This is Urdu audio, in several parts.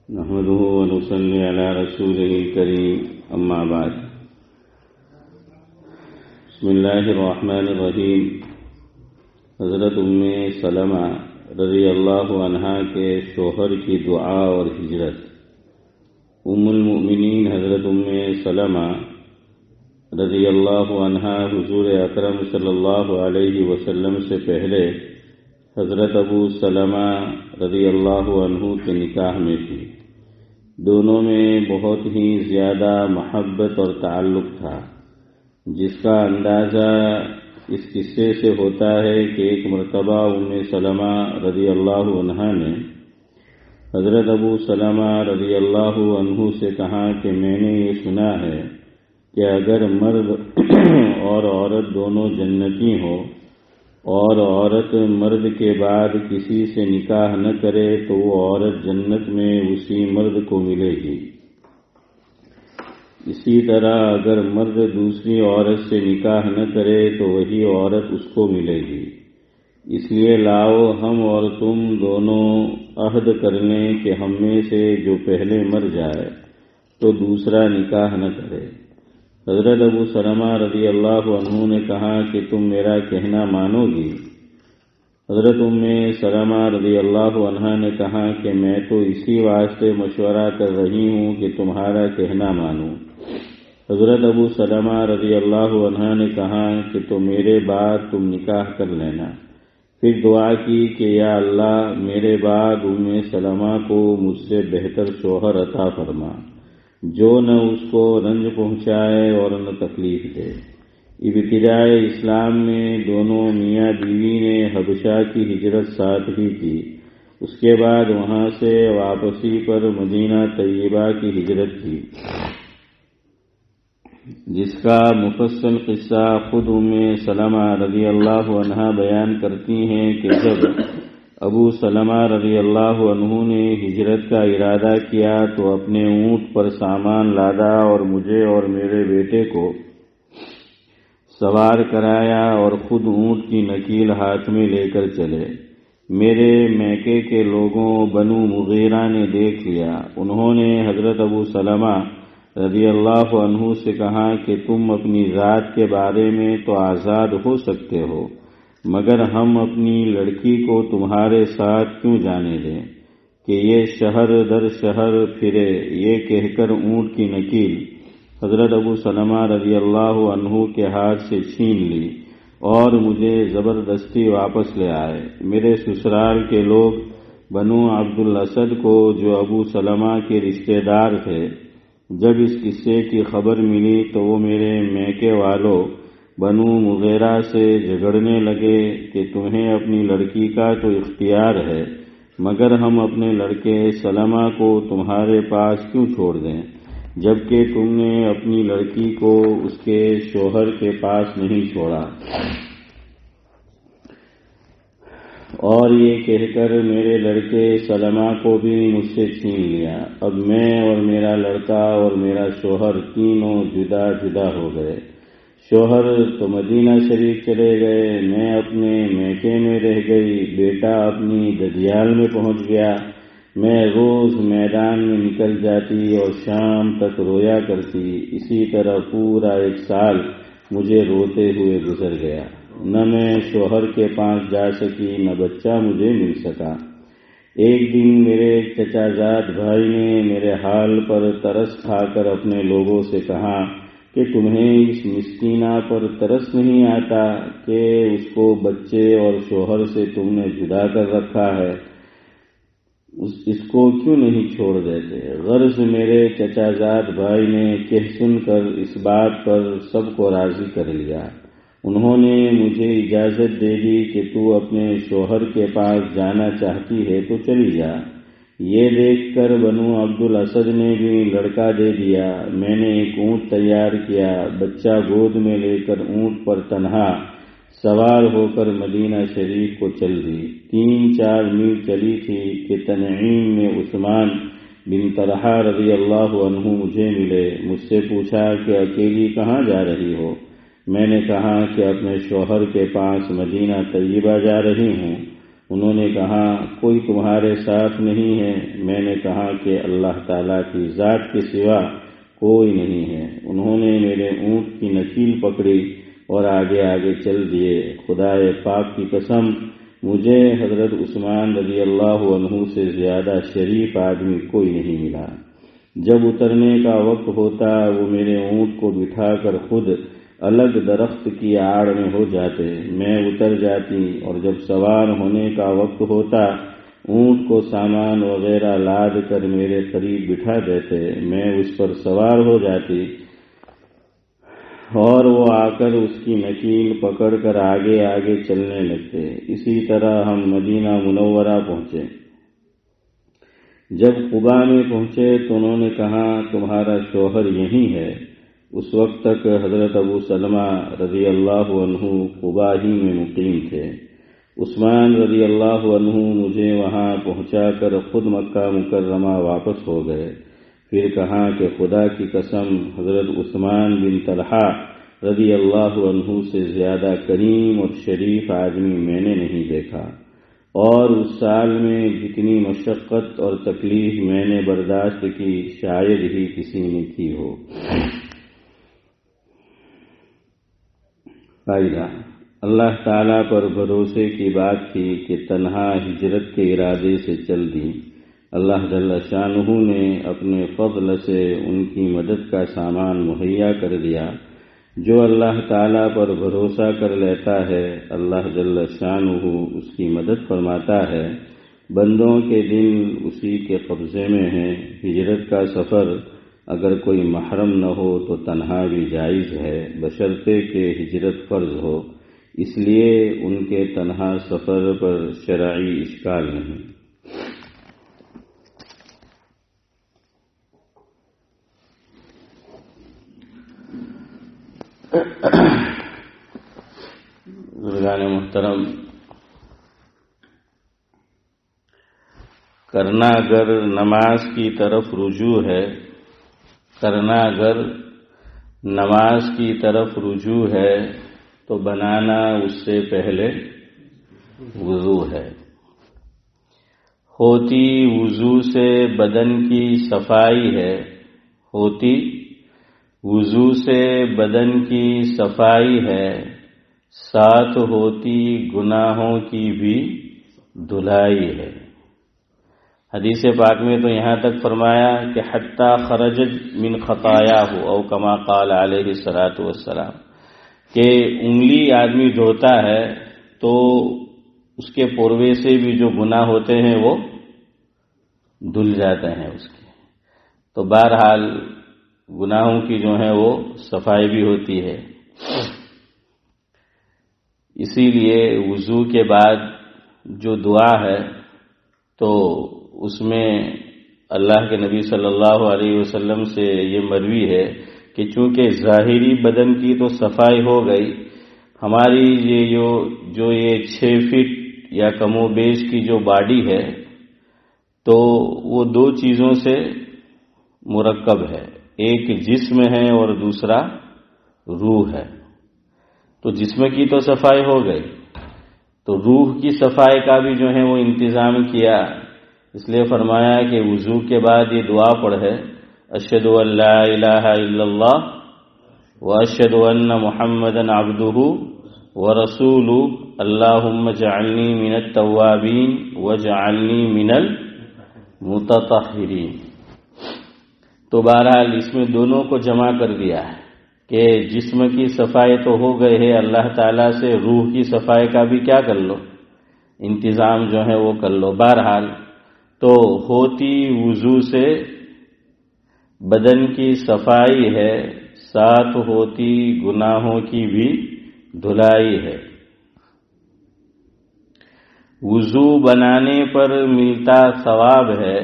نحمده ونصلي على رسوله الكريم أما بعد بسم الله الرحمن الرحیم۔ حضرت ام سلمہ رضی اللہ عنہا کے شوہر کی دعا اور ہجرت۔ ام المؤمنین حضرت ام سلمہ رضی اللہ عنہا حضور اکرم صلی اللہ علیہ وسلم سے پہلے حضرت ابو سلمہ رضی اللہ عنہ کے نکاح میں تھی۔ دونوں میں بہت ہی زیادہ محبت اور تعلق تھا، جس کا اندازہ اس قصے سے ہوتا ہے کہ ایک مرتبہ ام سلمہ رضی اللہ عنہا نے حضرت ابو سلمہ رضی اللہ عنہ سے کہا کہ میں نے یہ سنا ہے کہ اگر مرد اور عورت دونوں جنتی ہو اور عورت مرد کے بعد کسی سے نکاح نہ کرے تو وہ عورت جنت میں اسی مرد کو ملے گی، اسی طرح اگر مرد دوسری عورت سے نکاح نہ کرے تو وہی عورت اس کو ملے گی۔ اس لیے لاؤ ہم اور تم دونوں عہد کر لیں کہ ہم میں سے جو پہلے مر جائے تو دوسرا نکاح نہ کرے۔ حضرت ابو سلمہ رضی اللہ عنہ نے کہا کہ تم میرا کہنا مانو گی؟ حضرت ام سلمہ رضی اللہ عنہا نے کہا کہ میں تو اسی واسطے مشورہ کر رہی ہوں کہ تمہارا کہنا مانوں۔ حضرت ابو سلمہ رضی اللہ عنہا نے کہا کہ تو میرے بعد تم نکاح کر لینا۔ پھر دعا کی کہ یا اللہ میرے بعد ام سلمہ کو مجھ سے بہتر شوہر عطا فرما، جو نہ اس کو رنج پہنچائے اور نہ تکلیف دے۔ ابتدائے اسلام میں دونوں میاں بیوی نے حبشہ کی ہجرت ساتھ ہی کی، اس کے بعد وہاں سے واپسی پر مدینہ طیبہ کی ہجرت کی، جس کا مفصل قصہ خود ام سلمہ رضی اللہ عنہا بیان کرتی ہیں کہ جب ابو سلمہ رضی اللہ عنہ نے ہجرت کا ارادہ کیا تو اپنے اونٹ پر سامان لادا اور مجھے اور میرے بیٹے کو سوار کرایا اور خود اونٹ کی نکیل ہاتھ میں لے کر چلے۔ میرے میکے کے لوگوں بنو مغیرہ نے دیکھ لیا۔ انہوں نے حضرت ابو سلمہ رضی اللہ عنہ سے کہا کہ تم اپنی ذات کے بارے میں تو آزاد ہو سکتے ہو، مگر ہم اپنی لڑکی کو تمہارے ساتھ کیوں جانے دیں کہ یہ شہر در شہر پھرے؟ یہ کہہ کر اونٹ کی نکیل حضرت ابو سلمہ رضی اللہ عنہ کے ہاتھ سے چھین لی اور مجھے زبردستی واپس لے آئے۔ میرے سسرال کے لوگ بنو عبد الاسد کو جو ابو سلمہ کے رشتہ دار تھے، جب اس قصے کی خبر ملی تو وہ میرے میکے والوں بنو مغیرہ سے جھگڑنے لگے کہ تمہیں اپنی لڑکی کا تو اختیار ہے، مگر ہم اپنے لڑکے سلمہ کو تمہارے پاس کیوں چھوڑ دیں، جبکہ تم نے اپنی لڑکی کو اس کے شوہر کے پاس نہیں چھوڑا؟ اور یہ کہہ کر میرے لڑکے سلمہ کو بھی مجھ سے چھین لیا۔ اب میں اور میرا لڑکا اور میرا شوہر تینوں جدا جدا ہو گئے۔ شوہر تو مدینہ شریف چلے گئے، میں اپنے میکے میں رہ گئی، بیٹا اپنی ددیال میں پہنچ گیا۔ میں روز میدان میں نکل جاتی اور شام تک رویا کرتی۔ اسی طرح پورا 1 سال مجھے روتے ہوئے گزر گیا۔ نہ میں شوہر کے پاس جا سکی، نہ بچہ مجھے مل سکا۔ ایک دن میرے چچا زاد بھائی نے میرے حال پر ترس کھا کر اپنے لوگوں سے کہا کہ تمہیں اس مسکینہ پر ترس نہیں آتا کہ اس کو بچے اور شوہر سے تم نے جدا کر رکھا ہے، اس کو کیوں نہیں چھوڑ دیتے؟ غرض میرے چچا زاد بھائی نے کہہ سن کر اس بات پر سب کو راضی کر لیا۔ انہوں نے مجھے اجازت دے دی کہ تو اپنے شوہر کے پاس جانا چاہتی ہے تو چلی جا۔ یہ دیکھ کر بنو عبد الاسد نے بھی لڑکا دے دیا۔ میں نے ایک اونٹ تیار کیا، بچہ گود میں لے کر اونٹ پر تنہا سوار ہو کر مدینہ شریف کو چل دی۔ 3-4 میل چلی تھی کہ تنعیم میں عثمان بن طلحہ رضی اللہ عنہ مجھے ملے۔ مجھ سے پوچھا کہ اکیلی کہاں جا رہی ہو؟ میں نے کہا کہ اپنے شوہر کے پاس مدینہ طیبہ جا رہی ہوں۔ انہوں نے کہا کوئی تمہارے ساتھ نہیں ہے؟ میں نے کہا کہ اللہ تعالیٰ کی ذات کے سوا کوئی نہیں ہے۔ انہوں نے میرے اونٹ کی نکیل پکڑی اور آگے آگے چل دیے۔ خدائے پاک کی قسم، مجھے حضرت عثمان رضی اللہ عنہ سے زیادہ شریف آدمی کوئی نہیں ملا۔ جب اترنے کا وقت ہوتا وہ میرے اونٹ کو بٹھا کر خود الگ درخت کی آڑ میں ہو جاتے، میں اتر جاتی، اور جب سوار ہونے کا وقت ہوتا اونٹ کو سامان وغیرہ لاد کر میرے قریب بٹھا دیتے، میں اس پر سوار ہو جاتی اور وہ آ کر اس کی نکیل پکڑ کر آگے آگے چلنے لگتے۔ اسی طرح ہم مدینہ منورہ پہنچے۔ جب قباء میں پہنچے تو انہوں نے کہا تمہارا شوہر یہیں ہے۔ اس وقت تک حضرت ابو سلمہ رضی اللہ عنہ قباء ہی میں مقیم تھے۔ عثمان رضی اللہ عنہ مجھے وہاں پہنچا کر خود مکہ مکرمہ واپس ہو گئے۔ پھر کہا کہ خدا کی قسم، حضرت عثمان بن طلحہ رضی اللہ عنہ سے زیادہ کریم اور شریف آدمی میں نے نہیں دیکھا، اور اس سال میں جتنی مشقت اور تکلیف میں نے برداشت کی شاید ہی کسی نے کی ہو۔ فائدہ: اللہ تعالیٰ پر بھروسے کی بات تھی کہ تنہا ہجرت کے ارادے سے چل دی۔ اللہ جل شانہ نے اپنے فضل سے ان کی مدد کا سامان مہیا کر دیا۔ جو اللہ تعالیٰ پر بھروسہ کر لیتا ہے اللہ جل شانہ اس کی مدد فرماتا ہے۔ بندوں کے دل اسی کے قبضے میں ہیں۔ ہجرت کا سفر اگر کوئی محرم نہ ہو تو تنہا بھی جائز ہے، بشرطے کہ ہجرت فرض ہو، اس لیے ان کے تنہا سفر پر شرعی اشکال نہیں۔ بزرگان محترم، کرنا اگر نماز کی طرف رجوع ہے، کرنا اگر نماز کی طرف رجوع ہے تو بنانا اس سے پہلے وضو ہے۔ ہوتی وضو سے بدن کی صفائی ہے، ہوتی وضو سے بدن کی صفائی ہے، ساتھ ہوتی گناہوں کی بھی دھلائی ہے۔ حدیث پاک میں تو یہاں تک فرمایا کہ حتیٰ خرجت من خطایاہ او کما قال علیہ الصلوۃ والسلام، کہ انگلی آدمی دھوتا ہے تو اس کے پوروے سے بھی جو گناہ ہوتے ہیں وہ دھل جاتے ہیں اس کے۔ تو بہرحال گناہوں کی جو ہے وہ صفائی بھی ہوتی ہے۔ اسی لیے وضو کے بعد جو دعا ہے تو اس میں اللہ کے نبی صلی اللہ علیہ وسلم سے یہ مروی ہے کہ چونکہ ظاہری بدن کی تو صفائی ہو گئی، ہماری یہ 6 فٹ یا کم و بیش کی جو باڈی ہے تو وہ 2 چیزوں سے مرکب ہے، ایک جسم ہے اور دوسرا روح ہے۔ تو جسم کی تو صفائی ہو گئی، تو روح کی صفائی کا بھی جو ہے وہ انتظام کیا، اس لیے فرمایا کہ وضو کے بعد یہ دعا پڑھے، اشہد ان لا الہ الا اللہ واشہد ان محمدا عبدہ ورسولہ اللہم اجعلنی من التوابین واجعلنی من المتطہرین۔ تو بہرحال اس میں دونوں کو جمع کر دیا ہے کہ جسم کی صفائی تو ہو گئے ہے، اللہ تعالیٰ سے روح کی صفائی کا بھی کیا کر لو، انتظام جو ہے وہ کر لو۔ بہرحال تو ہوتی وضو سے بدن کی صفائی ہے، ساتھ ہوتی گناہوں کی بھی دھلائی ہے۔ وضو بنانے پر ملتا ثواب ہے،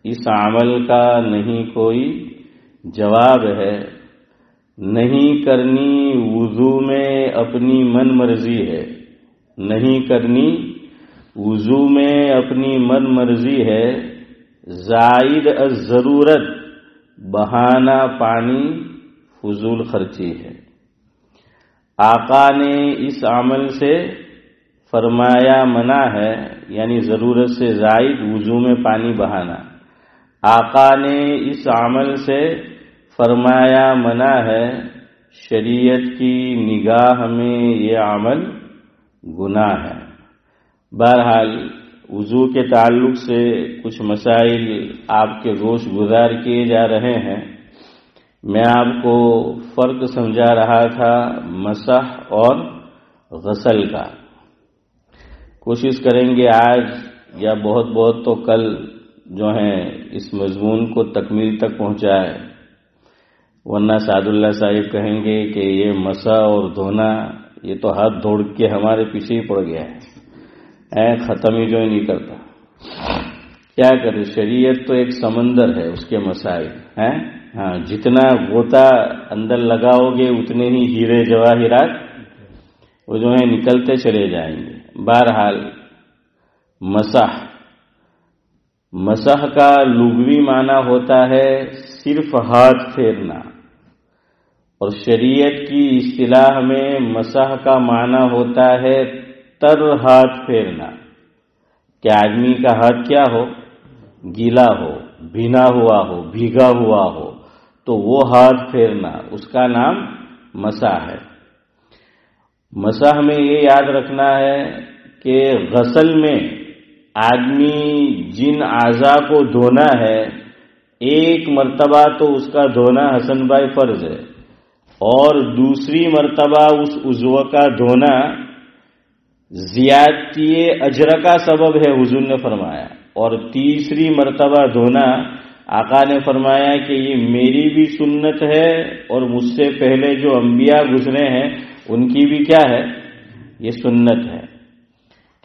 اس عمل کا نہیں کوئی جواب ہے، نہیں کرنی وضو میں اپنی من مرضی ہے، نہیں کرنی وضو میں اپنی من مرضی ہے، زائد از ضرورت بہانہ پانی فضول خرچی ہے۔ آقا نے اس عمل سے فرمایا منع ہے، یعنی ضرورت سے زائد وضو میں پانی بہانا۔ آقا نے اس عمل سے فرمایا منع ہے، شریعت کی نگاہ میں یہ عمل گناہ ہے۔ بہرحال وضو کے تعلق سے کچھ مسائل آپ کے گوش گزار کیے جا رہے ہیں۔ میں آپ کو فرق سمجھا رہا تھا مسح اور غسل کا۔ کوشش کریں گے آج یا بہت بہت تو کل جو ہیں اس مضمون کو تکمیل تک پہنچائے، ورنہ سعد اللہ صاحب کہیں گے کہ یہ مسح اور دھونا یہ تو ہاتھ دھوڑ کے ہمارے پیچھے ہی پڑ گیا ہے، ختم ہی جو ہی نہیں کرتا۔ کیا کرے، شریعت تو ایک سمندر ہے، اس کے مسائل ہیں۔ ہاں، جتنا غوطہ اندر لگاؤ گے اتنے ہی ہیرے جواہرات وہ جو ہے نکلتے چلے جائیں گے۔ بہرحال مسح کا لغوی معنی ہوتا ہے صرف ہاتھ پھیرنا، اور شریعت کی اصطلاح میں مسح کا معنی ہوتا ہے تر ہاتھ پھیرنا، کہ آدمی کا ہاتھ کیا ہو، گیلا ہو، بھینا ہوا ہو، بھیگا ہوا ہو، تو وہ ہاتھ پھیرنا، اس کا نام مسح ہے۔ مسح میں یہ یاد رکھنا ہے کہ غسل میں آدمی جن اعضاء کو دھونا ہے، ایک مرتبہ تو اس کا دھونا حسن بھائی فرض ہے، اور دوسری مرتبہ اس عضو کا دھونا زیادتی اجر کا سبب ہے، حضور نے فرمایا، اور تیسری مرتبہ دھونا آقا نے فرمایا کہ یہ میری بھی سنت ہے اور مجھ سے پہلے جو انبیاء گزرے ہیں ان کی بھی کیا ہے، یہ سنت ہے۔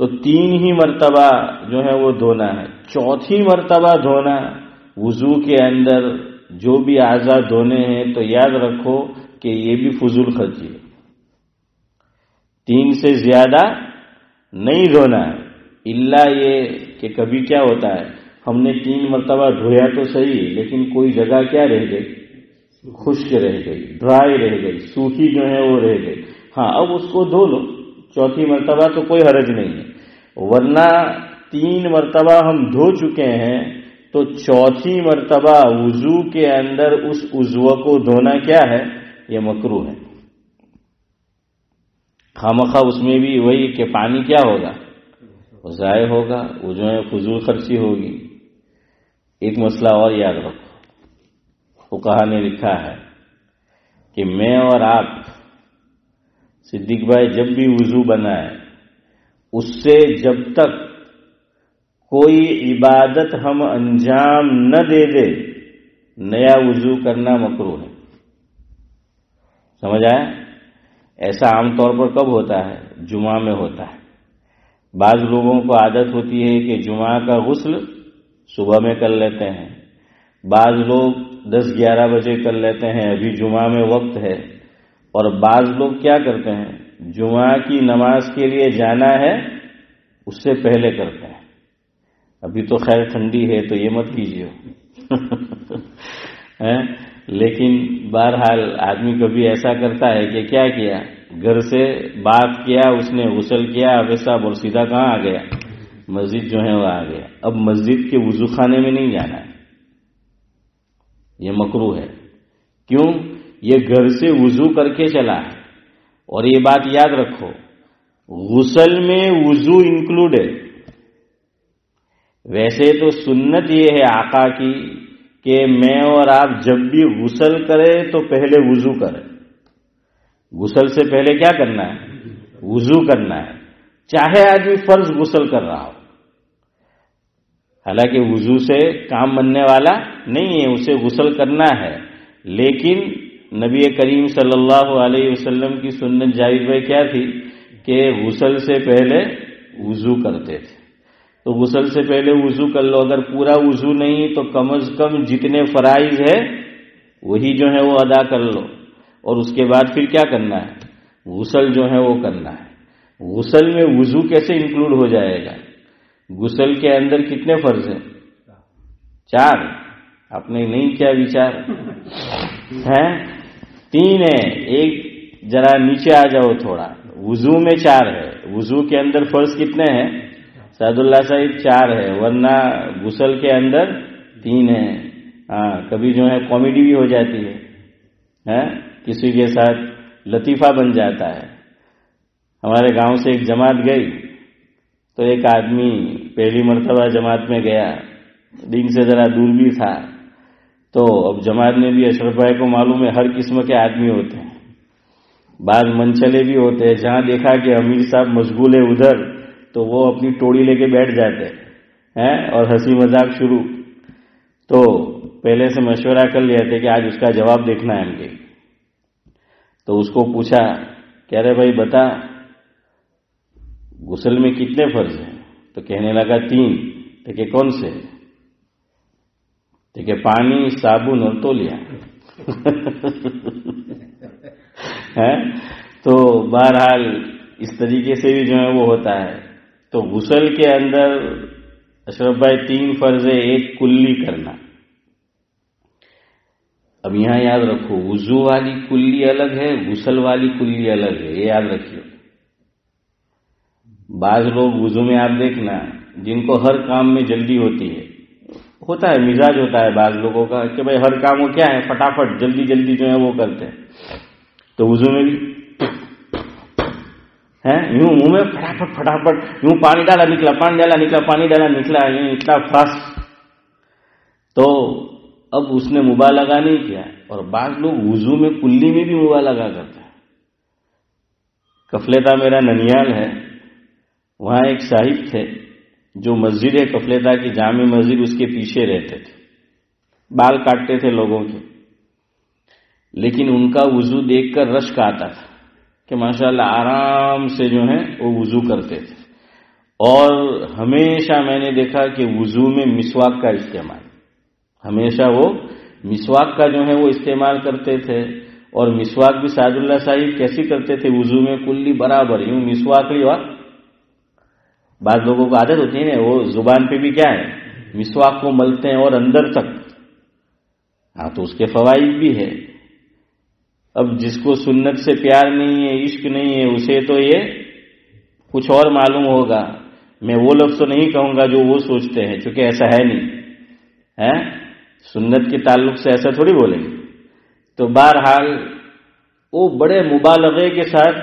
تو 3 ہی مرتبہ جو ہے وہ دھونا ہے۔ چوتھی مرتبہ دھونا وضو کے اندر جو بھی اعضاء دھونے ہیں تو یاد رکھو کہ یہ بھی فضول خرچی ہے، 3 سے زیادہ نہیں دھونا ہے، الا یہ کہ کبھی کیا ہوتا ہے، ہم نے 3 مرتبہ دھویا تو صحیح، لیکن کوئی جگہ کیا رہ گئی، خشک رہ گئی، ڈرائی رہ گئی، سوکھی جو ہے وہ رہ گئی، ہاں اب اس کو دھو لو چوتھی مرتبہ تو کوئی حرج نہیں ہے، ورنہ 3 مرتبہ ہم دھو چکے ہیں تو چوتھی مرتبہ وضو کے اندر اس عضو کو دھونا کیا ہے، یہ مکروہ ہے۔ خامخواہ اس میں بھی وہی کہ پانی کیا ہوگا، وہ ضائع ہوگا، وہ جو ہے فضول خرچی ہوگی۔ ایک مسئلہ اور یاد رکھو، فقہا نے لکھا ہے کہ میں اور آپ صدیق بھائی جب بھی وضو بنائے، اس سے جب تک کوئی عبادت ہم انجام نہ دے دے نیا وضو کرنا مکروہ ہے۔ سمجھ آیا؟ ایسا عام طور پر کب ہوتا ہے؟ جمعہ میں ہوتا ہے۔ بعض لوگوں کو عادت ہوتی ہے کہ جمعہ کا غسل صبح میں کر لیتے ہیں، بعض لوگ 10-11 بجے کر لیتے ہیں، ابھی جمعہ میں وقت ہے، اور بعض لوگ کیا کرتے ہیں، جمعہ کی نماز کے لیے جانا ہے اس سے پہلے کرتے ہیں۔ ابھی تو خیر ٹھنڈی ہے تو یہ مت کیجیے لیکن بہرحال آدمی کبھی ایسا کرتا ہے کہ کیا کیا، گھر سے بات کیا، اس نے غسل کیا، اب صاحب اور سیدھا کہاں آ گیا، مسجد جو ہے وہ آ گیا۔ اب مسجد کے وضو خانے میں نہیں جانا ہے، یہ مکروہ ہے۔ کیوں؟ یہ گھر سے وضو کر کے چلا ہے، اور یہ بات یاد رکھو غسل میں وضو انکلوڈ ہے۔ ویسے تو سنت یہ ہے آقا کی کہ میں اور آپ جب بھی غسل کریں تو پہلے وضو کریں۔ غسل سے پہلے کیا کرنا ہے؟ وضو کرنا ہے، چاہے آدمی فرض غسل کر رہا ہو۔ حالانکہ وضو سے کام بننے والا نہیں ہے، اسے غسل کرنا ہے، لیکن نبی کریم صلی اللہ علیہ وسلم کی سنت جاوید بھائی کیا تھی کہ غسل سے پہلے وضو کرتے تھے۔ تو غسل سے پہلے وضو کر لو، اگر پورا وضو نہیں تو کم از کم جتنے فرائض ہے وہی جو ہے وہ ادا کر لو، اور اس کے بعد پھر کیا کرنا ہے، غسل جو ہے وہ کرنا ہے۔ غسل میں وضو کیسے انکلوڈ ہو جائے گا؟ غسل کے اندر کتنے فرض ہیں؟ 4۔ آپ نے نہیں کیا وچار ہے؟ 3 ہے، ایک ذرا نیچے آ جاؤ تھوڑا۔ وضو میں 4 ہے، وضو کے اندر فرض کتنے ہیں سعد اللہ صاحب؟ 4 ہے، ورنہ غسل کے اندر 3 ہے. ہاں کبھی جو ہے کامیڈی بھی ہو جاتی ہے، کسی کے ساتھ لطیفہ بن جاتا ہے. ہمارے گاؤں سے ایک جماعت گئی تو ایک آدمی پہلی مرتبہ جماعت میں گیا، دین سے ذرا دور بھی تھا. تو اب جماعت میں بھی اشرف بھائی کو معلوم ہے ہر قسم کے آدمی ہوتے ہیں، بعض منچلے بھی ہوتے ہیں. جہاں دیکھا کہ امیر صاحب مشغول ہے ادھر تو وہ اپنی ٹوڑی لے کے بیٹھ جاتے ہیں اور ہنسی مذاق شروع. تو پہلے سے مشورہ کر لیا تھا کہ آج اس کا جواب دیکھنا ہے ہم کے. تو اس کو پوچھا کہہ رہے بھائی بتا غسل میں کتنے فرض ہیں؟ تو کہنے لگا 3. تو کہ کون سے؟ تو کہ پانی، صابن اور تولیہ. تو بہرحال اس طریقے سے بھی جو ہے وہ ہوتا ہے. تو غسل کے اندر اشرف بھائی 3 فرض ہے، ایک کلی کرنا. اب یہاں یاد رکھو وضو والی کلی الگ ہے، غسل والی کلی الگ ہے، یہ یاد رکھیے. بعض لوگ وضو میں آپ دیکھنا جن کو ہر کام میں جلدی ہوتی ہے، ہوتا ہے مزاج ہوتا ہے بعض لوگوں کا کہ بھائی ہر کام وہ کیا ہے فٹافٹ جلدی جلدی جو ہے وہ کرتے ہیں. تو وضو میں بھی یوں منہ میں فٹافٹ فٹافٹ یوں پانی ڈالا نکلا، پانی ڈالا نکلا، پانی ڈالا نکلا، یوں اتنا فاسٹ. تو اب اس نے مبالغہ نہیں کیا. اور بعض لوگ وضو میں کلی میں بھی مبالغہ کرتے ہیں. کفلیتا میرا ننیال ہے، وہاں ایک صاحب تھے جو مسجد ہے کفلیتا کی جامع مسجد، اس کے پیچھے رہتے تھے، بال کاٹتے تھے لوگوں کے. لیکن ان کا وضو دیکھ کر رشک آتا تھا کہ ماشاءاللہ آرام سے جو ہے وہ وضو کرتے تھے. اور ہمیشہ میں نے دیکھا کہ وضو میں مسواک کا استعمال، ہمیشہ وہ مسواک کا جو ہے وہ استعمال کرتے تھے. اور مسواک بھی سعد اللہ صاحب کیسی کرتے تھے وضو میں؟ کلی برابر یوں مسواک لی. اور بعض لوگوں کو عادت ہوتی ہے نا وہ زبان پہ بھی کیا ہے مسواک کو ملتے ہیں اور اندر تک. ہاں تو اس کے فوائد بھی ہے. اب جس کو سنت سے پیار نہیں ہے، عشق نہیں ہے، اسے تو یہ کچھ اور معلوم ہوگا. میں وہ لفظ تو نہیں کہوں گا جو وہ سوچتے ہیں، چونکہ ایسا ہے نہیں ہے. سنت کے تعلق سے ایسا تھوڑی بولیں گے. تو بہرحال وہ بڑے مبالغے کے ساتھ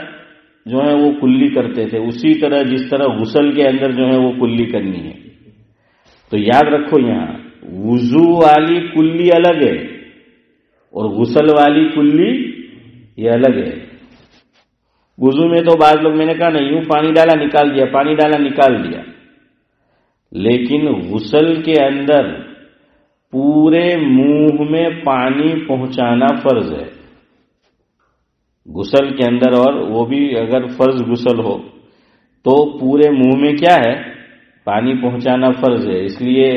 جو ہے وہ کلی کرتے تھے، اسی طرح جس طرح غسل کے اندر جو ہے وہ کلی کرنی ہے. تو یاد رکھو یہاں وضو والی کلی الگ ہے اور غسل والی کلی یہ الگ ہے. وضو میں تو بعض لوگ میں نے کہا نہیں یوں پانی ڈالا نکال دیا، پانی ڈالا نکال دیا. لیکن غسل کے اندر پورے منہ میں پانی پہنچانا فرض ہے غسل کے اندر. اور وہ بھی اگر فرض غسل ہو تو پورے منہ میں کیا ہے پانی پہنچانا فرض ہے. اس لیے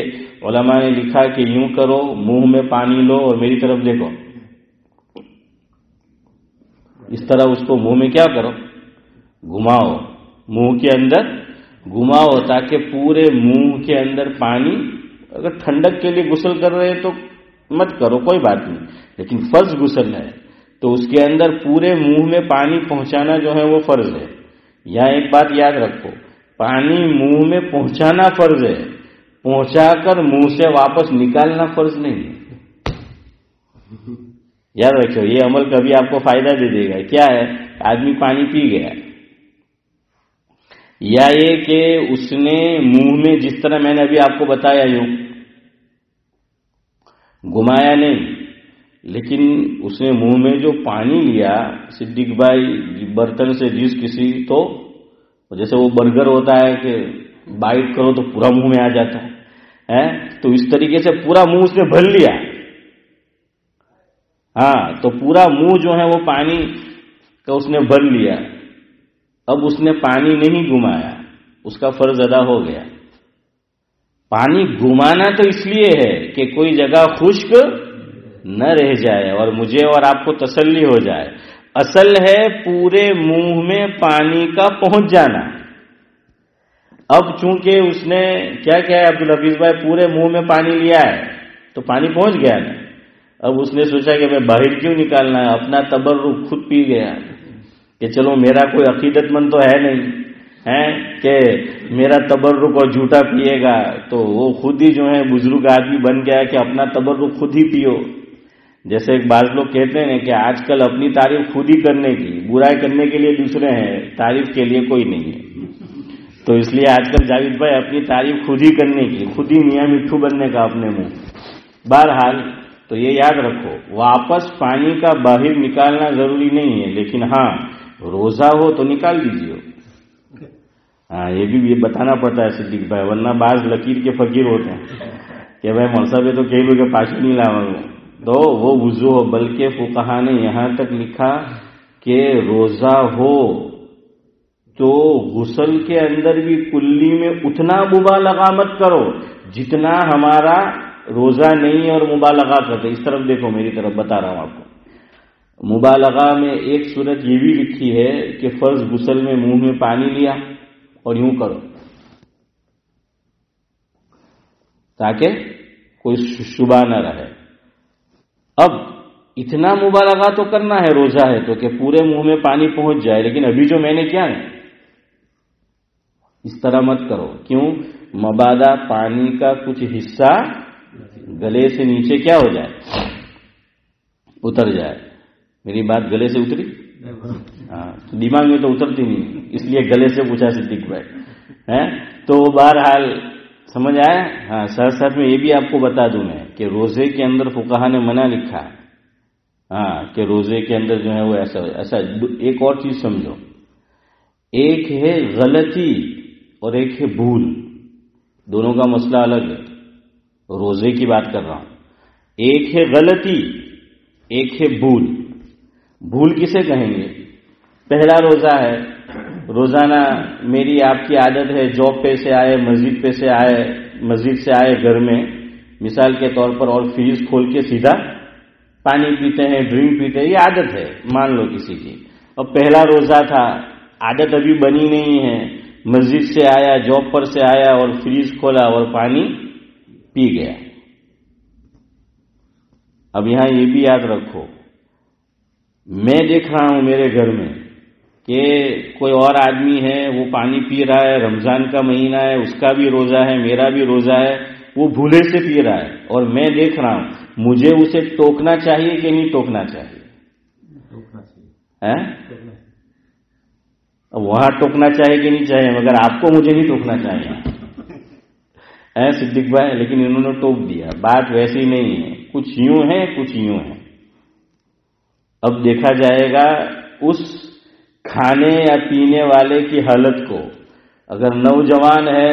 علماء نے لکھا کہ یوں کرو، منہ میں پانی لو اور میری طرف دیکھو، اس طرح اس کو منہ میں کیا کرو گھماؤ، منہ کے اندر گھماؤ تاکہ پورے منہ کے اندر پانی. اگر ٹھنڈک کے لیے غسل کر رہے ہیں تو مت کرو کوئی بات نہیں، لیکن فرض غسل ہے تو اس کے اندر پورے منہ میں پانی پہنچانا جو ہے وہ فرض ہے. یہاں ایک بات یاد رکھو، پانی منہ میں پہنچانا فرض ہے، پہنچا کر منہ سے واپس نکالنا فرض نہیں ہے. یاد رکھو یہ عمل کبھی آپ کو فائدہ دے دے گا. کیا ہے آدمی پانی پی گیا، یا یہ کہ اس نے منہ میں جس طرح میں نے ابھی آپ کو بتایا یوں گھمایا نہیں، لیکن اس نے منہ میں جو پانی لیا صدیق بھائی برتن سے جس کسی تو جیسے وہ برگر ہوتا ہے کہ بائٹ کرو تو پورا منہ میں آ جاتا ہے، تو اس طریقے سے پورا منہ اس نے بھر لیا. ہاں تو پورا منہ جو ہے وہ پانی کا اس نے بھر لیا. اب اس نے پانی نہیں گھمایا، اس کا فرض ادا ہو گیا. پانی گھمانا تو اس لیے ہے کہ کوئی جگہ خشک نہ رہ جائے اور مجھے اور آپ کو تسلی ہو جائے. اصل ہے پورے منہ میں پانی کا پہنچ جانا. اب چونکہ اس نے کیا کیا ہے عبدالحفیظ بھائی پورے منہ میں پانی لیا ہے تو پانی پہنچ گیا نا. اب اس نے سوچا کہ میں باہر کیوں نکالنا ہے، اپنا تبرک خود پی گیا کہ چلو میرا کوئی عقیدت مند تو ہے نہیں، ہیں کہ میرا تبرک اور جھوٹا پیے گا، تو وہ خود ہی جو ہے بزرگ آدمی بن گیا کہ اپنا تبرک خود ہی پیو. جیسے ایک بعض لوگ کہتے ہیں کہ آج کل اپنی تعریف خود ہی کرنے کی، برائی کرنے کے لیے دوسرے ہیں، تعریف کے لیے کوئی نہیں ہے. تو اس لیے آج کل جاوید بھائی اپنی تعریف خود ہی کرنے کی، خود ہی میاں مٹھو بننے کا اپنے منہ. بہرحال تو یہ یاد رکھو، واپس پانی کا باہر نکالنا ضروری نہیں ہے، لیکن ہاں روزہ ہو تو نکال دیجیے. ہاں یہ بھی بتانا پڑتا ہے صدیق بھائی، ورنہ بعض لکیر کے فقیر ہوتے ہیں کہ بھائی مولسا بھی تو کہہ لو کہ پاشی نہیں لاؤں تو وہ وضو ہو. بلکہ فقہا نے یہاں تک لکھا کہ روزہ ہو تو غسل کے اندر بھی کلی میں اتنا مبالغہ مت کرو جتنا ہمارا روزہ نہیں اور مبالغہ کرتے. اس طرف دیکھو، میری طرف بتا رہا ہوں آپ کو. مبالغہ میں ایک صورت یہ بھی لکھی ہے کہ فرض غسل میں منہ میں پانی لیا اور یوں کرو تاکہ کوئی شبہ نہ رہے. اب اتنا مبالغہ تو کرنا ہے، روزہ ہے تو کہ پورے منہ میں پانی پہنچ جائے، لیکن ابھی جو میں نے کیا ہے اس طرح مت کرو. کیوں؟ مبادا پانی کا کچھ حصہ گلے سے نیچے کیا ہو جائے، اتر جائے. میری بات گلے سے اتری؟ ہاں، دماغ میں تو اترتی نہیں، اس لیے گلے سے پوچھا صدیق بھائی. تو بہرحال سمجھ آیا؟ ہاں. ساتھ ساتھ میں یہ بھی آپ کو بتا دوں میں کہ روزے کے اندر فقہا نے منع لکھا ہے. ہاں کہ روزے کے اندر جو ہے وہ ایسا. ایک اور چیز سمجھو، ایک ہے غلطی اور ایک ہے بھول، دونوں کا مسئلہ الگ ہے. روزے کی بات کر رہا ہوں. ایک ہے غلطی، ایک ہے بھول. بھول کسے کہیں گے؟ پہلا روزہ ہے، روزانہ میری آپ کی عادت ہے جاب پہ سے آئے، مسجد سے آئے گھر میں مثال کے طور پر، اور فریج کھول کے سیدھا پانی پیتے ہیں، ڈرنک پیتے ہیں، یہ عادت ہے مان لو کسی کی. اور پہلا روزہ تھا، عادت ابھی بنی نہیں ہے، مسجد سے آیا، جاب پر سے آیا اور فریج کھولا اور پانی پی گیا. اب یہاں یہ بھی یاد رکھو، میں دیکھ رہا ہوں میرے گھر میں کہ کوئی اور آدمی ہے وہ پانی پی رہا ہے، رمضان کا مہینہ ہے، اس کا بھی روزہ ہے، میرا بھی روزہ ہے، وہ بھولے سے پی رہا ہے اور میں دیکھ رہا ہوں. مجھے اسے ٹوکنا چاہیے کہ نہیں ٹوکنا چاہیے؟ وہاں ٹوکنا چاہیے کہ نہیں چاہیے؟ مگر آپ کو مجھے نہیں ٹوکنا چاہیے صدیق بھائی. لیکن انہوں نے ٹوک دیا. بات ویسی نہیں ہے، کچھ یوں ہے کچھ یوں ہے. اب دیکھا جائے گا اس کھانے یا پینے والے کی حالت کو. اگر نوجوان ہے،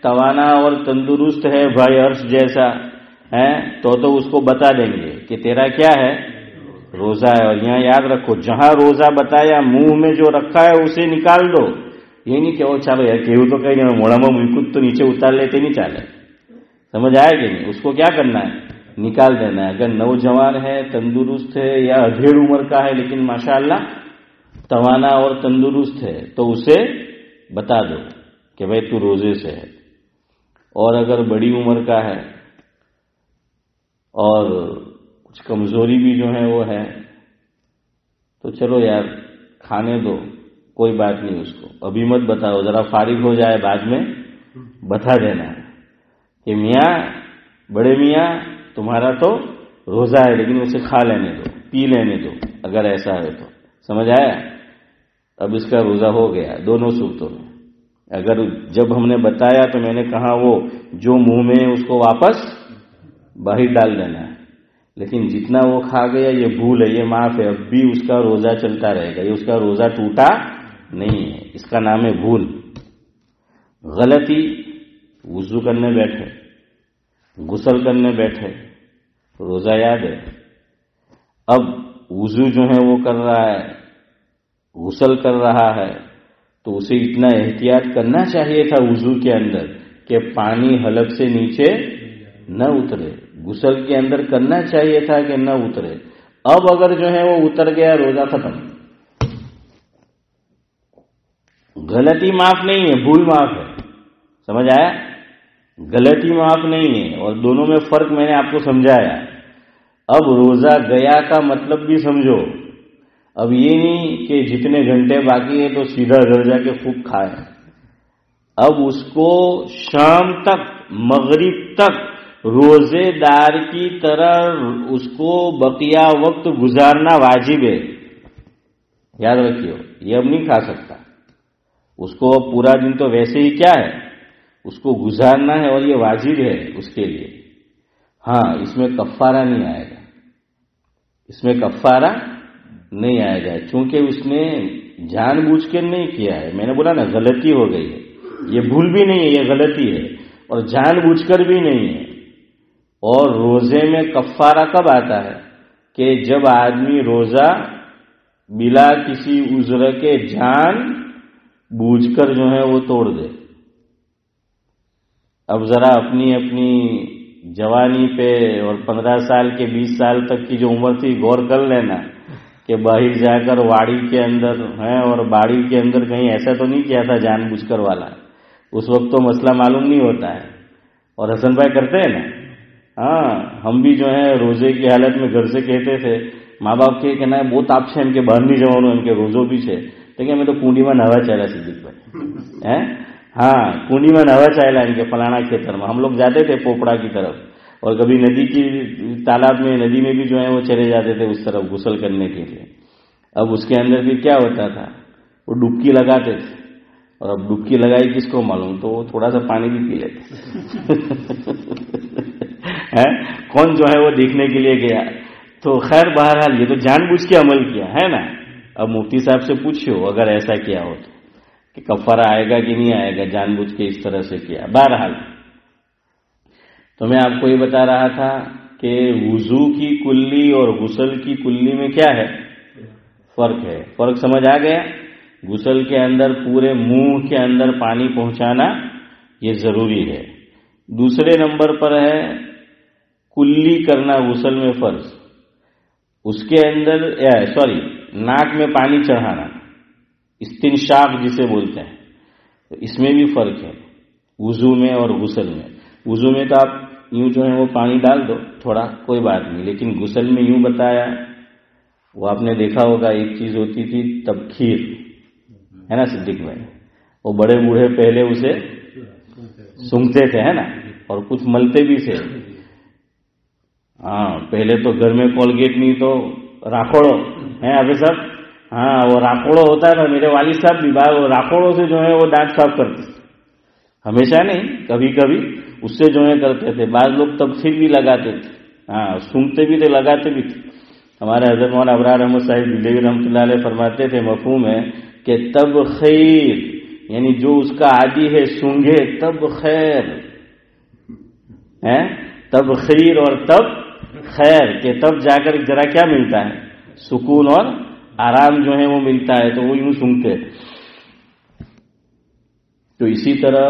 توانا اور تندرست ہے بھائی عرش جیسا ہے تو اس کو بتا دیں گے کہ تیرا کیا ہے، روزہ ہے. اور یہاں یاد رکھو، جہاں روزہ بتایا منہ میں جو رکھا ہے اسے نکال دو. یہ نہیں کہ وہ چلو یار کہو تو کہیں نہیں، موڑا میں ملک تو نیچے اتار لیتے نہیں چالے. سمجھ آئے کہ نہیں؟ اس کو کیا کرنا ہے، نکال دینا ہے. اگر نوجوان ہے، تندرست ہے، یا ادھیڑ عمر کا ہے لیکن ماشاءاللہ توانا اور تندرست ہے تو اسے بتا دو کہ بھائی تو روزے سے ہے. اور اگر بڑی عمر کا ہے اور کچھ کمزوری بھی جو ہے وہ ہے تو چلو یار کھانے دو، کوئی بات نہیں، اس کو ابھی مت بتاؤ، ذرا فارغ ہو جائے بعد میں بتا دینا کہ میاں، بڑے میاں تمہارا تو روزہ ہے لیکن اسے کھا لینے دو، پی لینے دو اگر ایسا ہے تو. سمجھ آیا؟ اب اس کا روزہ ہو گیا دونوں صورتوں میں. اگر جب ہم نے بتایا تو میں نے کہا وہ جو منہ میں اس کو واپس باہر ڈال دینا ہے، لیکن جتنا وہ کھا گیا یہ بھول ہے، یہ معاف ہے، اب بھی اس کا روزہ چلتا رہے گا. یہ اس کا روزہ ٹوٹا نہیں ہے، اس کا نام ہے بھول. غلطی، وضو کرنے بیٹھے، غسل کرنے بیٹھے، روزہ یاد ہے، اب وضو جو ہے وہ کر رہا ہے، غسل کر رہا ہے، تو اسے اتنا احتیاط کرنا چاہیے تھا وضو کے اندر کہ پانی حلق سے نیچے نہ اترے. غسل کے اندر کرنا چاہیے تھا کہ نہ اترے. اب اگر جو ہے وہ اتر گیا، روزہ ختم. غلطی معاف نہیں ہے، بھول معاف ہے. سمجھ آیا؟ غلطی معاف نہیں ہے، اور دونوں میں فرق میں نے آپ کو سمجھایا. اب روزہ گیا کا مطلب بھی سمجھو. اب یہ نہیں کہ جتنے گھنٹے باقی ہے تو سیدھا گھر جا کے خوب کھائے. اب اس کو شام تک مغرب تک روزے دار کی طرح اس کو بقیہ وقت گزارنا واجب ہے. یاد رکھیے یہ اب نہیں کھا سکتا. اس کو پورا دن تو ویسے ہی کیا ہے اس کو گزارنا ہے اور یہ واجب ہے اس کے لیے. ہاں اس میں کفارہ نہیں آئے گا. اس میں کفارہ نہیں آئے گا چونکہ اس نے جان بوجھ کے نہیں کیا ہے. میں نے بولا نا غلطی ہو گئی ہے. یہ بھول بھی نہیں ہے یہ غلطی ہے اور جان بوجھ کر بھی نہیں ہے. اور روزے میں کفارہ کب آتا ہے کہ جب آدمی روزہ بلا کسی عذر کے جان بوجھ کر جو ہے وہ توڑ دے. اب ذرا اپنی اپنی جوانی پہ اور 15 سال کے 20 سال تک کی جو عمر تھی غور کر لینا کہ باہر جا کر واڑی کے اندر ہے اور باڑی کے اندر کہیں ایسا تو نہیں کیا تھا جان بوجھ کر والا. اس وقت تو مسئلہ معلوم نہیں ہوتا ہے. اور حسن بھائی کرتے ہیں نا. ہاں ہم بھی جو ہے روزے کی حالت میں گھر سے کہتے تھے ماں باپ کے کہنا ہے بہت آپ سے ان کے باہر نہیں جاؤ ان کے روزوں بھی سے دیکھیں میں تو کنڈی میں نہوا چاہلا صدیق بھائی. ہاں کنڈی میں نہوا چاہلا ان کے فلانا کھیتر میں ہم لوگ جاتے تھے پوپڑا کی طرف اور کبھی ندی کی تالاب میں ندی میں بھی جو ہے وہ چلے جاتے تھے اس طرف غسل کرنے کے لیے. اب اس کے اندر پھر کیا ہوتا تھا وہ ڈبکی لگاتے تھے اور اب ڈبکی لگائی کس کو معلوم تو وہ تھوڑا سا پانی بھی پی لیتے. کون جو ہے وہ دیکھنے کے لیے گیا. تو خیر بہرحال یہ تو جان بوجھ کے عمل کیا ہے نا. اب مفتی صاحب سے پوچھو اگر ایسا کیا ہو تو کہ کفارہ آئے گا کہ نہیں آئے گا جان بوجھ کے اس طرح سے کیا. بہرحال تو میں آپ کو یہ بتا رہا تھا کہ وضو کی کلی اور غسل کی کلی میں کیا ہے فرق ہے. فرق سمجھ آ گیا. غسل کے اندر پورے منہ کے اندر پانی پہنچانا یہ ضروری ہے. دوسرے نمبر پر ہے کلی کرنا غسل میں فرض. اس کے اندر ناک میں پانی چڑھانا استنشاق جسے بولتے ہیں تو اس میں بھی فرق ہے وضو میں اور غسل میں. وضو میں تو آپ یوں جو ہے وہ پانی ڈال دو تھوڑا کوئی بات نہیں لیکن غسل میں یوں بتایا وہ آپ نے دیکھا ہوگا ایک چیز ہوتی تھی تبخیر ہے نا صدیق بھائی. وہ بڑے بوڑھے پہلے اسے سونگھتے تھے ہے نا اور کچھ ملتے بھی تھے. ہاں پہلے تو گھر میں کولگیٹ نہیں تو راکھوڑو ہے ابھی صاحب. ہاں وہ راکھوڑو ہوتا تھا. میرے والد صاحب بھی راکھوڑوں سے جو ہے وہ دانت صاف کرتے تھے. ہمیشہ نہیں کبھی کبھی اس سے جو ہے کرتے تھے. بعض لوگ تبخیر بھی لگاتے تھے. ہاں سونگتے بھی تھے لگاتے بھی تھے. ہمارے حضرت مولانا ابرار احمد صاحب دہلوی رحمۃ اللہ علیہ فرماتے تھے مفہوم ہے کہ تب خیر یعنی جو اس کا عادی ہے سونگے تب خیر ہے. تب خیر اور تب خیر کہ تب جا کر ذرا کیا ملتا ہے سکون اور آرام جو ہے وہ ملتا ہے تو وہ یوں سونگتے. تو اسی طرح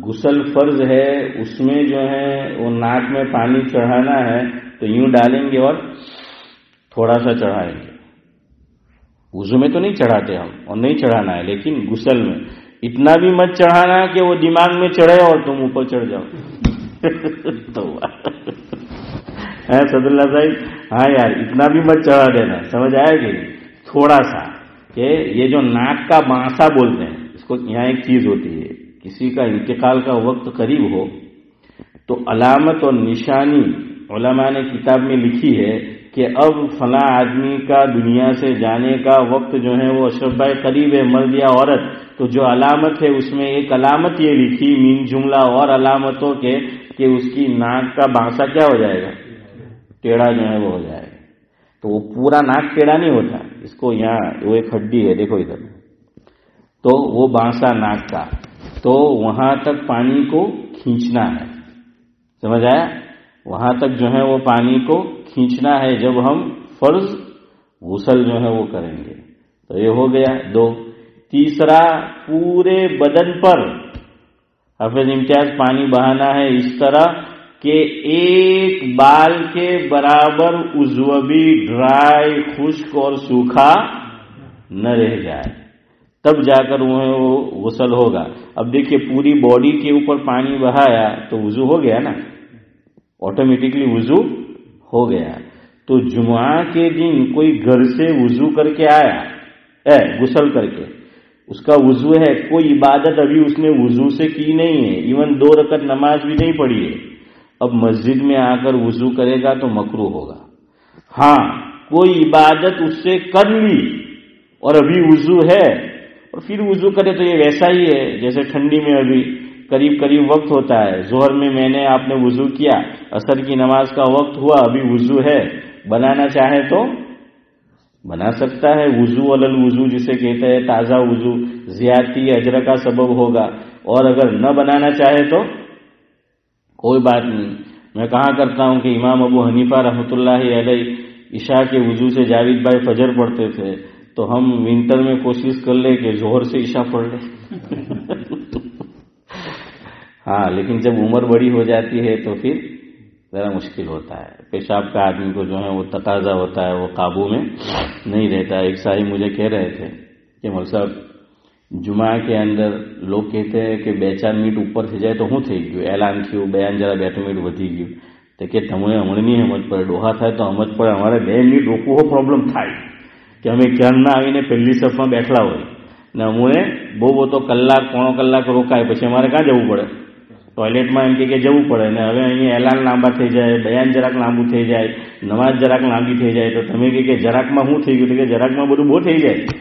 غسل فرض ہے اس میں جو ہے وہ ناک میں پانی چڑھانا ہے تو یوں ڈالیں گے اور تھوڑا سا چڑھائیں گے. وضو میں تو نہیں چڑھاتے ہم اور نہیں چڑھانا ہے لیکن غسل میں اتنا بھی مت چڑھانا کہ وہ دماغ میں چڑھے اور تم اوپر چڑھ جاؤ. تو صد اللہ صاحب ہاں یار اتنا بھی مت چڑھا دینا. سمجھ آئے گی تھوڑا سا کہ یہ جو ناک کا بانسا بولتے ہیں اس کو یہاں ایک چیز ہوتی ہے کسی کا انتقال کا وقت قریب ہو تو علامت اور نشانی علماء نے کتاب میں لکھی ہے کہ اب فلاں آدمی کا دنیا سے جانے کا وقت جو ہے وہ اشرف بھائی قریب ہے مرد یا عورت. تو جو علامت ہے اس میں ایک علامت یہ لکھی من جملہ اور علامتوں کے کہ اس کی ناک کا بانسا کیا ہو جائے گا ٹیڑھا جو ہے وہ ہو جائے گا. تو وہ پورا ناک ٹیڑھا نہیں ہوتا اس کو یہاں وہ ایک ہڈی ہے دیکھو ادھر تو وہ بانسا ناک کا تو وہاں تک پانی کو کھینچنا ہے. سمجھ آیا. وہاں تک جو ہے وہ پانی کو کھینچنا ہے جب ہم فرض غسل جو ہے وہ کریں گے. تو یہ ہو گیا 2. تیسرا پورے بدن پر حافظ امتیاز پانی بہانا ہے اس طرح کہ ایک بال کے برابر عضو بھی ڈرائی خشک اور سوکھا نہ رہ جائے تب جا کر وہ غسل ہوگا. اب دیکھیے پوری باڈی کے اوپر پانی بہایا تو وضو ہو گیا نا آٹومیٹکلی وضو ہو گیا. تو جمعہ کے دن کوئی گھر سے وضو کر کے آیا غسل کر کے اس کا وضو ہے، کوئی عبادت ابھی اس نے وضو سے کی نہیں ہے، ایون 2 رکعت نماز بھی نہیں پڑھی ہے، اب مسجد میں آ کر وضو کرے گا تو مکروہ ہوگا۔ ہاں کوئی عبادت اس سے کر لی اور ابھی وضو ہے اور پھر وضو کرے تو یہ ویسا ہی ہے جیسے ٹھنڈی میں ابھی قریب قریب وقت ہوتا ہے، ظہر میں آپ نے وضو کیا، عصر کی نماز کا وقت ہوا، ابھی وضو ہے، بنانا چاہے تو بنا سکتا ہے۔ وضو علی الوضو جسے کہتے ہیں، تازہ وضو، زیادتی اجر کا سبب ہوگا، اور اگر نہ بنانا چاہے تو کوئی بات نہیں۔ میں کہا کرتا ہوں کہ امام ابو حنیفہ رحمۃ اللہ علیہ عشاء کے وضو سے جاوید بھائی فجر پڑھتے تھے، تو ہم ونٹر میں کوشش کر لیں کہ ظہر سے عشاء پڑھ لیں۔ ہاں لیکن جب عمر بڑی ہو جاتی ہے تو پھر ذرا مشکل ہوتا ہے، پیشاب کا آدمی کو جو ہے وہ تقاضا ہوتا ہے، وہ قابو میں نہیں رہتا۔ ایک صاحب مجھے کہہ رہے تھے کہ مول صاحب جمعہ کے اندر لوگ کہتے ہیں کہ 2-4 منٹ اوپر تھے جائے تو ہوں تھے گیو اعلان کیوں بیان ذرا 2 منٹ વધી ગયું તો કે તમને હમણાંની સમજ પડે ડોહા થાય તો સમજ પડે અમારે 2 મિનિટ રોકવો પ્રોબ્લેમ થાય કે અમે ક્યારના આવીને પહેલી સફમાં બેઠલા હોય ને અમુને બહુ તો કલાક પોણો કલાક રોકાય પછી અમારે ક્યાં જવું પડે ટોયલેટમાં એમ કે જવું પડે ને હવે અહીંયા એલાન લાંબા થઈ જાય બયાન જરાક લાંબુ થઈ જાય નમાજ જરાક લાંબી થઈ જાય તો તમે કે જરાકમાં શું થઈ ગયું તો કે જરાકમાં બધું બહુ થઈ જાય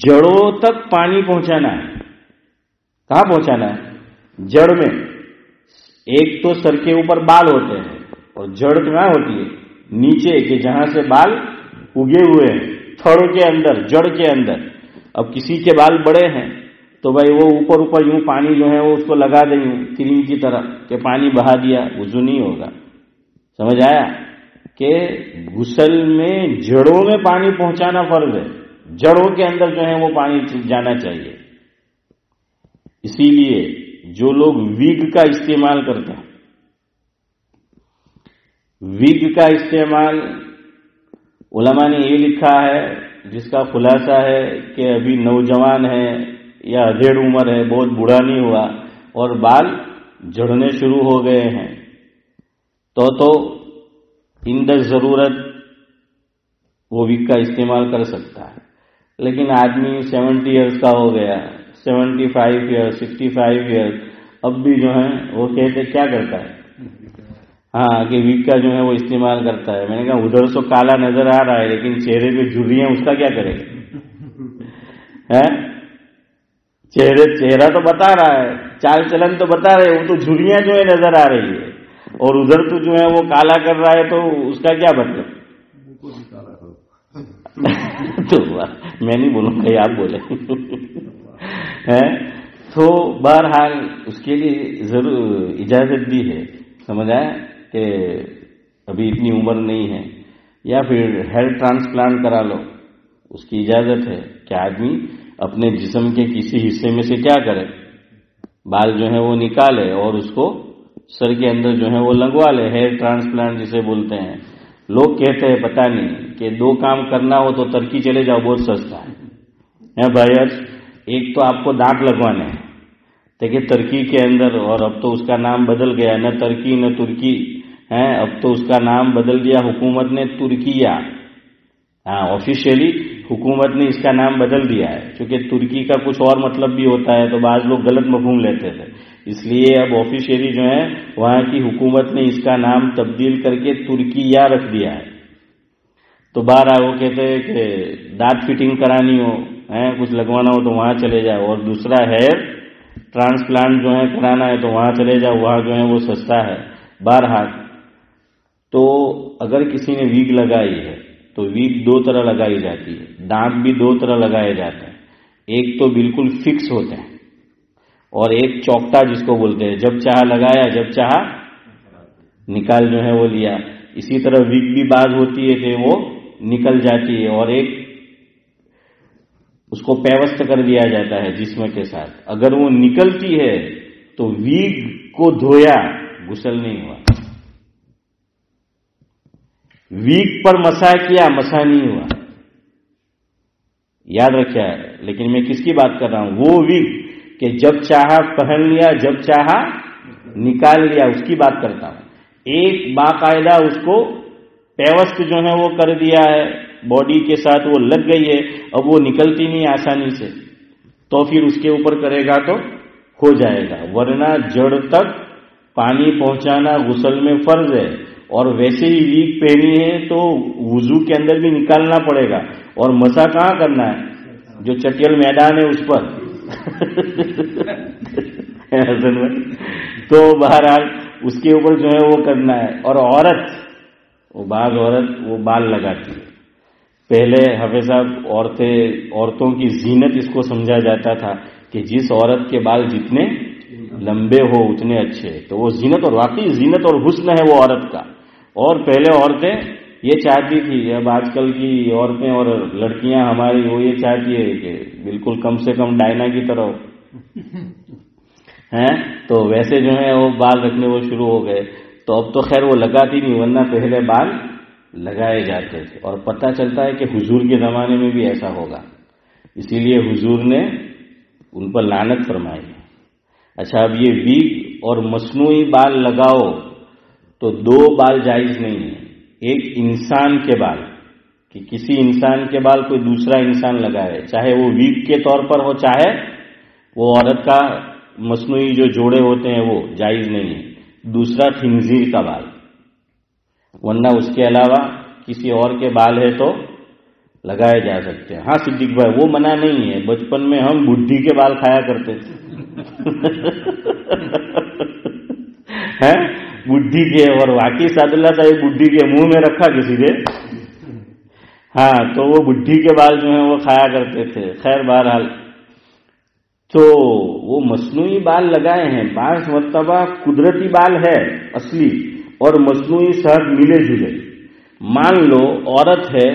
جڑوں تک پانی پہنچانا ہے. کہاں پہنچانا ہے؟ جڑ میں. ایک تو سر کے اوپر بال ہوتے ہیں اور جڑ کہاں ہوتی ہے؟ نیچے، کہ جہاں سے بال اگے ہوئے ہیں، تھڑ کے اندر، جڑ کے اندر. اب کسی کے بال بڑے ہیں تو بھائی وہ اوپر اوپر یوں پانی جو ہے وہ اس کو لگا دیں کریم کی طرح کہ پانی بہا دیا، وضو نہیں ہوگا. سمجھ آیا کہ غسل میں جڑوں میں پانی پہنچانا فرض ہے. جڑوں کے اندر جو ہے وہ پانی جانا چاہیے. اسی لیے جو لوگ ویگ کا استعمال کرتے ہیں، ویگ کا استعمال علماء نے یہ لکھا ہے، جس کا خلاصہ ہے کہ ابھی نوجوان ہے یا ادھیڑ عمر ہے، بہت بوڑھا نہیں ہوا اور بال جھڑنے شروع ہو گئے ہیں، تو اندر ضرورت وہ ویگ کا استعمال کر سکتا ہے. لیکن آدمی 70 ایئرز کا ہو گیا، 75 ایئرز، 65 ایئرز، اب بھی جو ہے وہ کہتے کیا کرتا ہے؟ ہاں، کہ ویگ کا جو ہے وہ استعمال کرتا ہے. میں نے کہا ادھر سے کالا نظر آ رہا ہے لیکن چہرے پہ جھریاں، اس کا کیا کرے گا؟ چہرہ تو بتا رہا ہے، چال چلن تو بتا رہے، وہ تو جھریاں جو ہے نظر آ رہی ہے، اور ادھر تو جو ہے وہ کالا کر رہا ہے، تو اس کا کیا مطلب؟ تو میں نہیں بولوں گا، آپ بولے. تو بہرحال اس کے لیے ضرور اجازت دی ہے. سمجھ آیا کہ ابھی اتنی عمر نہیں ہے، یا پھر ہیئر ٹرانسپلانٹ کرا لو، اس کی اجازت ہے کہ آدمی اپنے جسم کے کسی حصے میں سے کیا کرے، بال جو ہے وہ نکالے اور اس کو سر کے اندر جو ہے وہ لگوا لے. ہیئر ٹرانسپلانٹ جسے بولتے ہیں. لوگ کہتے ہیں پتہ نہیں کہ 2 کام کرنا ہو تو ترکی چلے جاؤ، بہت سستا ہے بھائی. ایک تو آپ کو دانت لگوانے ہیں، دیکھیے ترکی کے اندر، اور اب تو اس کا نام بدل گیا، نہ ترکی نہ ترکی ہے، اب تو اس کا نام بدل دیا حکومت نے، ترکیہ. ہاں، آفیشیلی حکومت نے اس کا نام بدل دیا ہے، کیونکہ ترکی کا کچھ اور مطلب بھی ہوتا ہے تو بعض لوگ غلط مفہوم لیتے تھے، اس لیے اب آفیشیلی جو ہے وہاں کی حکومت نے اس کا نام تبدیل کر کے ترکیہ رکھ دیا ہے. تو بہرحال وہ کہتے ہیں کہ دانت فٹنگ کرانی ہو، کچھ لگوانا ہو تو وہاں چلے جاؤ، اور دوسرا ہیئر ٹرانسپلانٹ جو ہے کرانا ہے تو وہاں چلے جاؤ، وہاں جو ہے وہ سستا ہے. بہرحال تو اگر کسی نے ویگ لگائی ہے تو ویگ 2 طرح لگائی جاتی ہے. دانت بھی 2 طرح لگائے جاتے ہیں. ایک تو بالکل فکس ہوتے ہیں، اور ایک چوکٹا جس کو بولتے ہیں، جب چاہا لگایا، جب چاہا نکال جو ہے وہ لیا. اسی طرح ویگ بھی بعض ہوتی ہے کہ وہ نکل جاتی ہے، اور ایک اس کو پیوست کر دیا جاتا ہے جسم کے ساتھ. اگر وہ نکلتی ہے تو ویگ کو دھویا، غسل نہیں ہوا. ویگ پر مسح کیا، مسح نہیں ہوا. یاد رکھیا ہے. لیکن میں کس کی بات کر رہا ہوں؟ وہ ویگ کہ جب چاہا پہن لیا، جب چاہا نکال لیا، اس کی بات کرتا ہوں. ایک باقاعدہ اس کو پیوست جو ہے وہ کر دیا ہے، باڈی کے ساتھ وہ لگ گئی ہے، اب وہ نکلتی نہیں آسانی سے، تو پھر اس کے اوپر کرے گا تو ہو جائے گا. ورنہ جڑ تک پانی پہنچانا غسل میں فرض ہے، اور ویسے ہی ویگ پہنی ہے تو وضو کے اندر بھی نکالنا پڑے گا. اور مسح کہاں کرنا ہے؟ جو چٹیل میدان ہے اس پر. تو بہرحال اس کے اوپر جو ہے وہ کرنا ہے. اور عورت، وہ بعض عورت وہ بال لگاتی ہے. پہلے حافظ صاحب عورتوں کی زینت اس کو سمجھا جاتا تھا کہ جس عورت کے بال جتنے لمبے ہو اتنے اچھے، تو وہ زینت، اور واقعی زینت اور حسن ہے وہ عورت کا. اور پہلے عورتیں یہ چاہتی تھی، اب آج کل کی عورتیں اور لڑکیاں ہماری وہ یہ چاہتی ہے کہ بالکل کم سے کم ڈائنا کی طرح ہیں، تو ویسے جو ہے وہ بال رکھنے وہ شروع ہو گئے. تو اب تو خیر وہ لگاتی نہیں، ورنہ پہلے بال لگائے جاتے تھے. اور پتہ چلتا ہے کہ حضور کے زمانے میں بھی ایسا ہوگا، اسی لیے حضور نے ان پر لعنت فرمائی ہے. اچھا، اب یہ ویگ اور مصنوعی بال لگاؤ تو 2 بال جائز نہیں ہے. ایک انسان کے بال، کہ کسی انسان کے بال کوئی دوسرا انسان لگائے، چاہے وہ ویگ کے طور پر ہو چاہے وہ عورت کا مصنوعی جو جوڑے ہوتے ہیں وہ جائز نہیں ہے. دوسرا خنزیر کا بال، ورنہ اس کے علاوہ کسی اور کے بال ہے تو لگائے جا سکتے ہیں. ہاں صدیق بھائی وہ منع نہیں ہے، بچپن میں ہم بڈھی کے بال کھایا کرتے تھے بڈھی کے، اور واقعی سعد اللہ صاحب بڈھی کے منہ میں رکھا کسی نے، ہاں تو وہ بڈھی کے بال جو ہیں وہ کھایا کرتے تھے. خیر بہرحال تو وہ مصنوعی بال لگائے ہیں. بعض مرتبہ قدرتی بال ہے اصلی اور مصنوعی صحت ملے جلے. مان لو عورت ہے،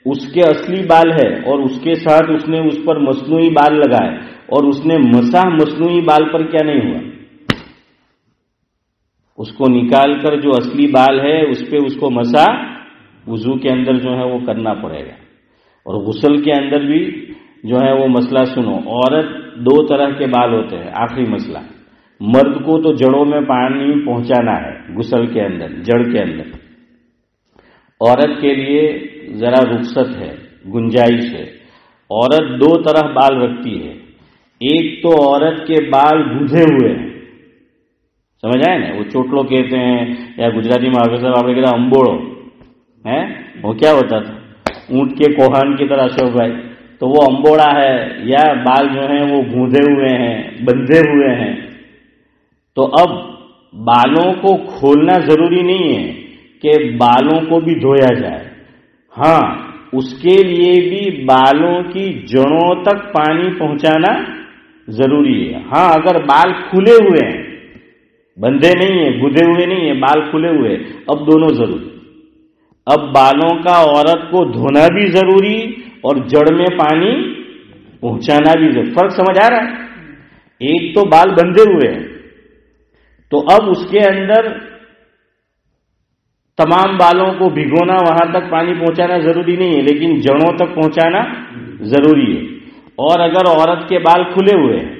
اس کے اصلی بال ہے اور اس کے ساتھ اس نے اس پر مصنوعی بال لگائے اور اس نے مسح مصنوعی بال پر، کیا نہیں ہوا؟ اس کو نکال کر جو اصلی بال ہے اس پہ اس کو مسح وضو کے اندر جو ہے وہ کرنا پڑے گا. اور غسل کے اندر بھی جو ہے وہ مسئلہ سنو. عورت دو طرح کے بال ہوتے ہیں. آخری مسئلہ، مرد کو تو جڑوں میں پانی پہنچانا ہے غسل کے اندر، جڑ کے اندر. عورت کے لیے ذرا رخصت ہے، گنجائش ہے. عورت دو طرح بال رکھتی ہے. ایک تو عورت کے بال گوندھے ہوئے ہیں، سمجھ آئے نا، وہ چوٹلو کہتے ہیں یا گجراتی میں حافظ صاحب آپ نے کہا امبوڑو ہے، وہ کیا ہوتا تھا اونٹ کے کوہان کی طرح اشوک بھائی، تو وہ امبوڑا ہے یا بال جو ہیں وہ گوندھے ہوئے ہیں، بندھے ہوئے ہیں. تو اب بالوں کو کھولنا ضروری نہیں ہے کہ بالوں کو بھی دھویا جائے. ہاں اس کے لیے بھی بالوں کی جڑوں تک پانی پہنچانا ضروری ہے. ہاں اگر بال کھلے ہوئے ہیں، بندھے نہیں ہیں، گدے ہوئے نہیں ہیں، بال کھلے ہوئے، اب دونوں ضروری. اب بالوں کا عورت کو دھونا بھی ضروری اور جڑ میں پانی پہنچانا بھی ضروری. فرق سمجھ آ رہا ہے؟ ایک تو بال بندھے ہوئے ہیں تو اب اس کے اندر تمام بالوں کو بھگونا، وہاں تک پانی پہنچانا ضروری نہیں ہے، لیکن جڑوں تک پہنچانا ضروری ہے. اور اگر عورت کے بال کھلے ہوئے ہیں،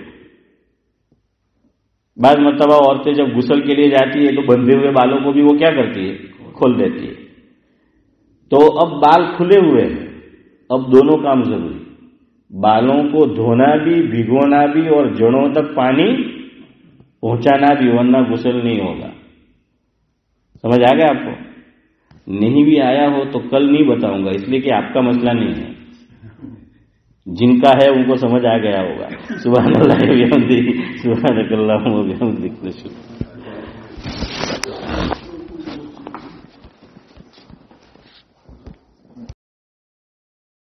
بعض مرتبہ عورتیں جب غسل کے لیے جاتی ہے تو بندھے ہوئے بالوں کو بھی وہ کیا کرتی ہے؟ کھول دیتی ہے. تو اب بال کھلے ہوئے ہیں، اب دونوں کام ضروری. بالوں کو دھونا بھی، بھگونا بھی اور جڑوں تک پانی پہنچانا بھی، ورنہ غسل نہیں ہوگا. سمجھ آ گیا آپ کو؟ نہیں بھی آیا ہو تو کل نہیں بتاؤں گا، اس لیے کہ آپ کا مسئلہ نہیں ہے، جن کا ہے ان کو سمجھ آ گیا ہوگا. سبحان اللہ و بحمدہ، سبحانک اللہم و بحمدک.